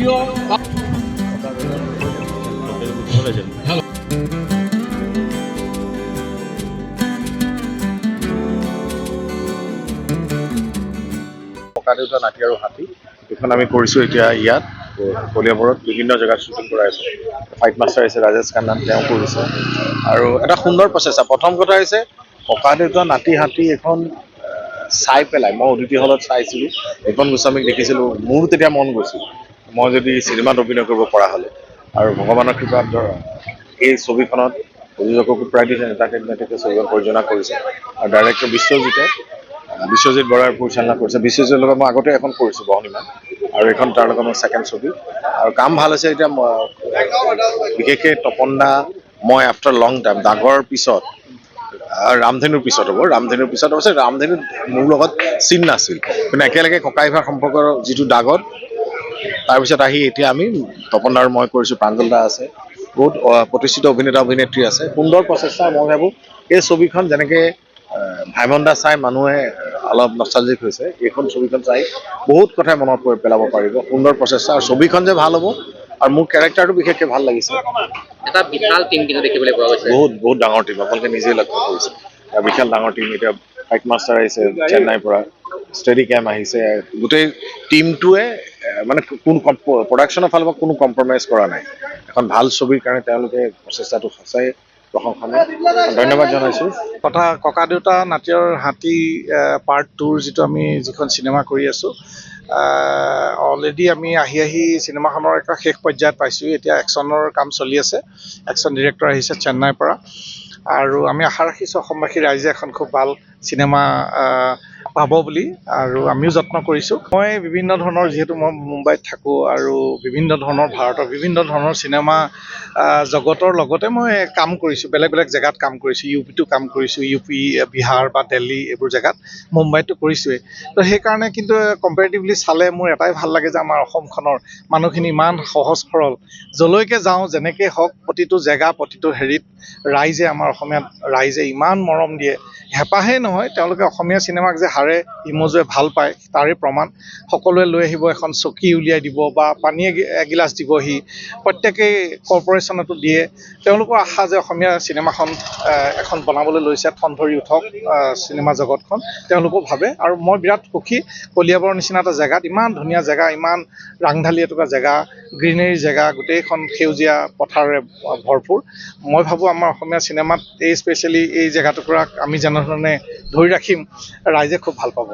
দ্বিতীয় ককাদেউতা নাতি আৰু হাতী এইখন আমি কৰিছোঁ এতিয়া ইয়াত কলিয়াবৰত বিভিন্ন জেগাত শ্বুটিং কৰাই আছোঁ। ফাইট মাষ্টাৰ হৈছে ৰাজেশ খান্না, তেওঁ কৰিছে আৰু এটা সুন্দৰ প্ৰচেষ্টা। প্ৰথম কথা হৈছে ককাদেউতা নাতি হাতী এখন চাই পেলাই মই অতিথি হলত চাইছিলোঁ, ৰিপন গোস্বামীক দেখিছিলোঁ, মোৰ তেতিয়া মন গৈছিল মই যদি চিনেমাত অভিনয় কৰিব পৰা হ'লে। আৰু ভগৱানৰ কৃপাত এই ছবিখনত প্ৰযোজককো প্ৰায় দিছে, এণ্টাৰটেইনমেণ্টে ছবিখন প্ৰযোজনা কৰিছে আৰু ডাইৰেক্টৰ বিশ্বজিৎ বৰাই পৰিচালনা কৰিছে। বিশ্বজিৎৰ লগত মই আগতে এখন কৰিছোঁ বহনিমান, আৰু এইখন তাৰ লগত মোৰ ছেকেণ্ড ছবি আৰু কাম ভাল হৈছে। এতিয়া বিশেষকৈ তপন দা মই আফটাৰ লং টাইম দাগৰ পিছত ৰামধেনুৰ পিছত হ'ব, ৰামধেনুৰ পিছত অৱশ্যে ৰামধেনুত মোৰ লগত চিন নাছিল, কিন্তু একেলগে ককাই ভাই সম্পৰ্কৰ যিটো দাগত তাৰপিছত আহি এতিয়া আমি তপন দা আৰু মই কৰিছোঁ, প্ৰাঞ্জল দা আছে, বহুত প্ৰতিষ্ঠিত অভিনেতা অভিনেত্ৰী আছে। সুন্দৰ প্ৰচেষ্টা। মই ভাবোঁ এই ছবিখন যেনেকৈ ভাইমন দা চাই মানুহে অলপ নষ্টালজিক হৈছে, এইখন ছবিখন চাই বহুত কথাই মনত পেলাব পাৰিব। সুন্দৰ প্ৰচেষ্টা আৰু ছবিখন যে ভাল হ'ব আৰু মোৰ কেৰেক্টাৰটো বিশেষকৈ ভাল লাগিছে। এটা বিশাল টিম কিন্তু দেখিবলৈ পোৱা গৈছে, বহুত ডাঙৰ টিম, আপোনালোকে নিজেই লক্ষ্য কৰিছে। বিশাল ডাঙৰ টিম। এতিয়া ফাইট মাষ্টাৰ আহিছে চেন্নাইৰ পৰা, ষ্টেডি কেম আহিছে, গোটেই টিমটোৱে মানে কোনো প্ৰডাকশ্যনৰ ফালৰ পৰা কোনো কম্প্ৰমাইজ কৰা নাই। এখন ভাল ছবিৰ কাৰণে তেওঁলোকে প্ৰচেষ্টাটো সঁচাই প্ৰশংসনীয়, ধন্যবাদ জনাইছোঁ। ককাদেউতা নাতি আৰু হাতী পাৰ্ট 2ৰ যিখন চিনেমা কৰি আছোঁ, অলৰেডি আমি আহি চিনেমাখনৰ এটা শেষ পৰ্যায়ত পাইছোঁ। এতিয়া একশ্যনৰ কাম চলি আছে, একশ্যন ডিৰেক্টৰ আহিছে চেন্নাইৰ পৰা, আৰু আমি আশা ৰাখিছোঁ অসমবাসী ৰাইজে এখন খুব ভাল চিনেমা পাব বুলি, আৰু আমিও যত্ন কৰিছোঁ। মই বিভিন্ন ধৰণৰ, যিহেতু মই মুম্বাইত থাকোঁ আৰু বিভিন্ন ধৰণৰ ভাৰতৰ বিভিন্ন ধৰণৰ চিনেমা জগতৰ লগতে মই কাম কৰিছোঁ, বেলেগ বেলেগ জেগাত কাম কৰিছোঁ। ইউপিতো কাম কৰিছোঁ, ইউপি, বিহাৰ বা দিল্লী এইবোৰ জেগাত, মুম্বাইতো কৰিছোঁৱেই। তো সেইকাৰণে কিন্তু কম্পেৰেটিভলি চালে মোৰ এটাই ভাল লাগে যে আমাৰ অসমখনৰ মানুহখিনি ইমান সহজ সৰল, যলৈকে যাওঁ যেনেকৈ হওক প্ৰতিটো জেগা প্ৰতিটো হেৰিত ৰাইজে, আমাৰ অসমীয়া ৰাইজে ইমান মৰম দিয়ে। হেঁপাহেই নহয়, তেওঁলোকে অসমীয়া চিনেমাক যে হাড়ে হিমজুৱে ভাল পায় তাৰে প্ৰমাণ। সকলোৱে লৈ আহিব, এখন চকী উলিয়াই দিব বা পানী এগিলাচ দিবহি, প্ৰত্যেকেই কৰ্পৰেশ্যনতো দিয়ে। তেওঁলোকৰ আশা যে অসমীয়া চিনেমাখন এখন বনাবলৈ লৈছে, ঠন ধৰি উঠক চিনেমা জগতখন, তেওঁলোকেও ভাবে। আৰু মই বিৰাট সুখী, কলিয়াবৰৰ নিচিনা এটা জেগাত, ইমান ধুনীয়া জেগা, ইমান ৰাংঢালী এটুকুৰা জেগা, গ্ৰীনেৰী জেগা, গোটেইখন সেউজীয়া পথাৰেৰে ভৰপূৰ। মই ভাবোঁ আমাৰ অসমীয়া চিনেমাত স্পেচিয়েলি এই জেগাটুকুৰাক আমি যেনেধৰণে ধৰি ৰাখিম, ৰাইজে খুব ভাল পাব।